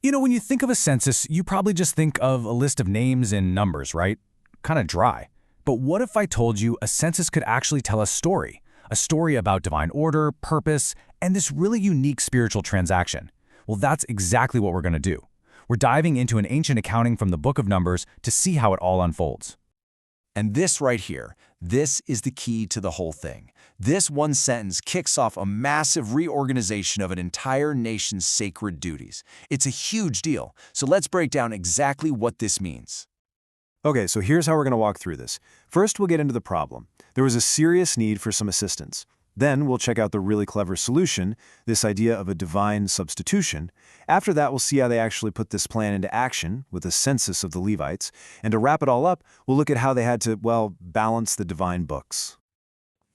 When you think of a census, you probably just think of a list of names and numbers, right? Kind of dry. But what if I told you a census could actually tell a story? A story about divine order, purpose, and this really unique spiritual transaction. Well, that's exactly what we're going to do. We're diving into an ancient accounting from the Book of Numbers to see how it all unfolds. And this right here, this is the key to the whole thing. This one sentence kicks off a massive reorganization of an entire nation's sacred duties. It's a huge deal, so let's break down exactly what this means. Okay, so here's how we're going to walk through this. First, we'll get into the problem. There was a serious need for some assistance. Then we'll check out the really clever solution, this idea of a divine substitution. After that, we'll see how they actually put this plan into action with a census of the Levites. And to wrap it all up, we'll look at how they had to, well, balance the divine books.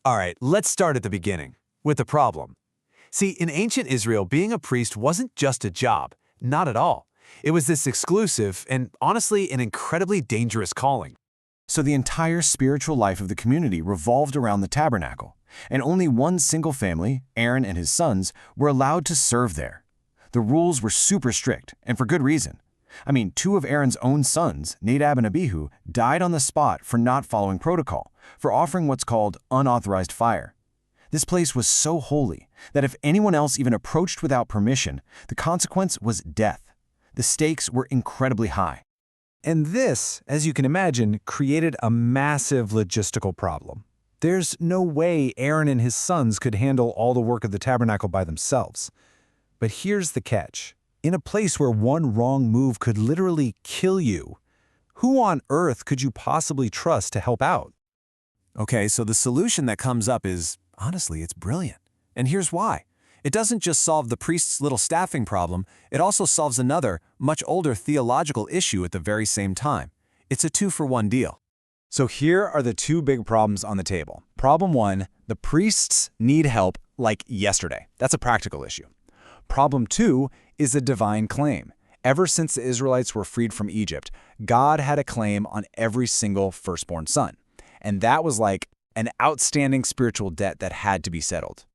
All right, let's start at the beginning, with the problem. See, in ancient Israel, being a priest wasn't just a job. Not at all. It was this exclusive and, honestly, an incredibly dangerous calling. So the entire spiritual life of the community revolved around the tabernacle, and only one single family, Aaron and his sons, were allowed to serve there. The rules were super strict, and for good reason. I mean, two of Aaron's own sons, Nadab and Abihu, died on the spot for not following protocol, for offering what's called unauthorized fire. This place was so holy that if anyone else even approached without permission, the consequence was death. The stakes were incredibly high. And this, as you can imagine, created a massive logistical problem. There's no way Aaron and his sons could handle all the work of the tabernacle by themselves. But here's the catch. In a place where one wrong move could literally kill you, who on earth could you possibly trust to help out? Okay, so the solution that comes up is, honestly, it's brilliant. And here's why. It doesn't just solve the priest's little staffing problem, it also solves another, much older theological issue at the very same time. It's a two-for-one deal. So here are the two big problems on the table. Problem one, the priests need help like yesterday. That's a practical issue. Problem two is a divine claim. Ever since the Israelites were freed from Egypt, God had a claim on every single firstborn son. And that was like an outstanding spiritual debt that had to be settled.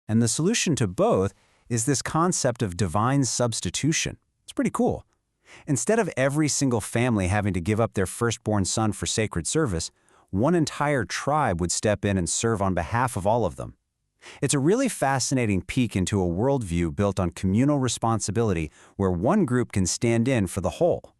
And the solution to both is this concept of divine substitution. It's pretty cool. Instead of every single family having to give up their firstborn son for sacred service, one entire tribe would step in and serve on behalf of all of them. It's a really fascinating peek into a worldview built on communal responsibility where one group can stand in for the whole.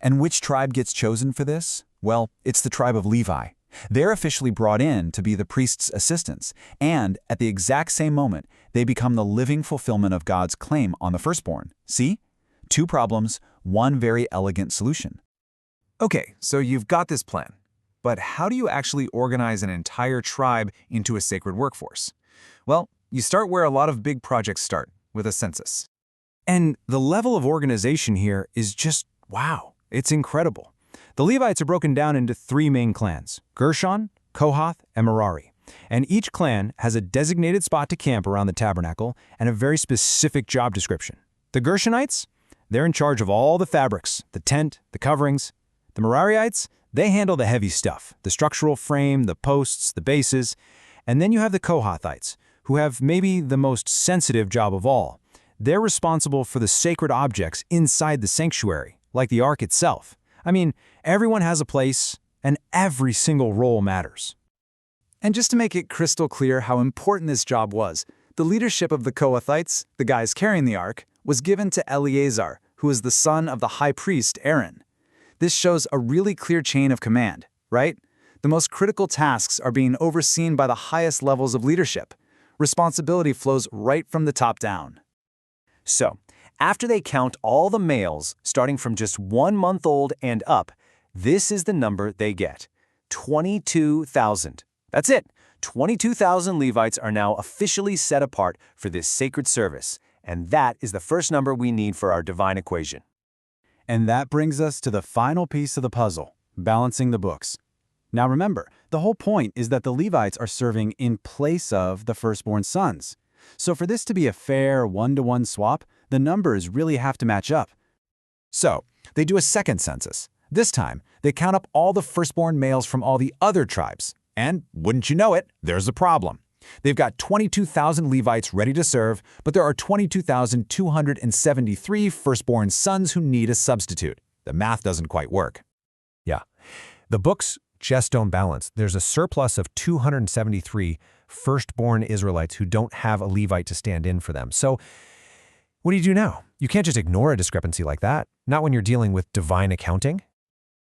And which tribe gets chosen for this? Well, it's the tribe of Levi. They're officially brought in to be the priest's assistants, and at the exact same moment, they become the living fulfillment of God's claim on the firstborn. See? Two problems, one very elegant solution. Okay, so you've got this plan. But how do you actually organize an entire tribe into a sacred workforce? Well, you start where a lot of big projects start, with a census. And the level of organization here is just, wow, it's incredible. The Levites are broken down into three main clans, Gershon, Kohath, and Merari. And each clan has a designated spot to camp around the tabernacle and a very specific job description. The Gershonites, they're in charge of all the fabrics, the tent, the coverings. The Merariites, they handle the heavy stuff, the structural frame, the posts, the bases. And then you have the Kohathites, who have maybe the most sensitive job of all. They're responsible for the sacred objects inside the sanctuary, like the ark itself. I mean, everyone has a place, and every single role matters. And just to make it crystal clear how important this job was, the leadership of the Kohathites, the guys carrying the ark, was given to Eleazar, who is the son of the high priest Aaron. This shows a really clear chain of command, right? The most critical tasks are being overseen by the highest levels of leadership. Responsibility flows right from the top down. So, after they count all the males, starting from just 1 month old and up, this is the number they get, 22,000. That's it. 22,000 Levites are now officially set apart for this sacred service, and that is the first number we need for our divine equation. And that brings us to the final piece of the puzzle, balancing the books. Now remember, the whole point is that the Levites are serving in place of the firstborn sons. So for this to be a fair one-to-one swap, the numbers really have to match up. So, they do a second census. This time, they count up all the firstborn males from all the other tribes. And, wouldn't you know it, there's a problem. They've got 22,000 Levites ready to serve, but there are 22,273 firstborn sons who need a substitute. The math doesn't quite work. Yeah. The books just don't balance. There's a surplus of 273 firstborn Israelites who don't have a Levite to stand in for them. So what do you do now? You can't just ignore a discrepancy like that, not when you're dealing with divine accounting.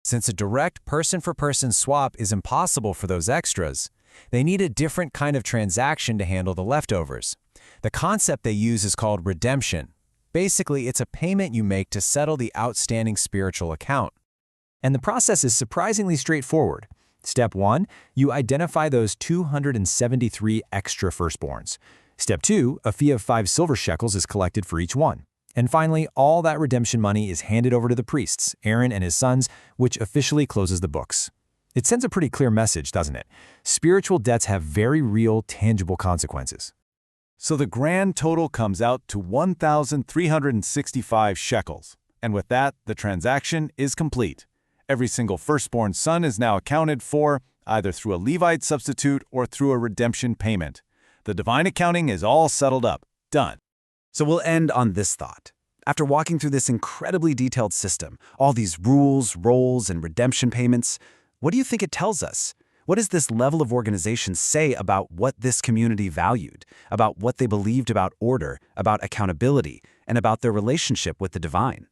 Since a direct person-for-person swap is impossible for those extras, they need a different kind of transaction to handle the leftovers. The concept they use is called redemption. Basically, it's a payment you make to settle the outstanding spiritual account. And the process is surprisingly straightforward. Step 1, you identify those 273 extra firstborns. Step 2, a fee of 5 silver shekels is collected for each one. And finally, all that redemption money is handed over to the priests, Aaron and his sons, which officially closes the books. It sends a pretty clear message, doesn't it? Spiritual debts have very real, tangible consequences. So the grand total comes out to 1,365 shekels. And with that, the transaction is complete. Every single firstborn son is now accounted for, either through a Levite substitute or through a redemption payment. The divine accounting is all settled up. Done. So we'll end on this thought. After walking through this incredibly detailed system, all these rules, roles, and redemption payments, what do you think it tells us? What does this level of organization say about what this community valued, about what they believed about order, about accountability, and about their relationship with the divine?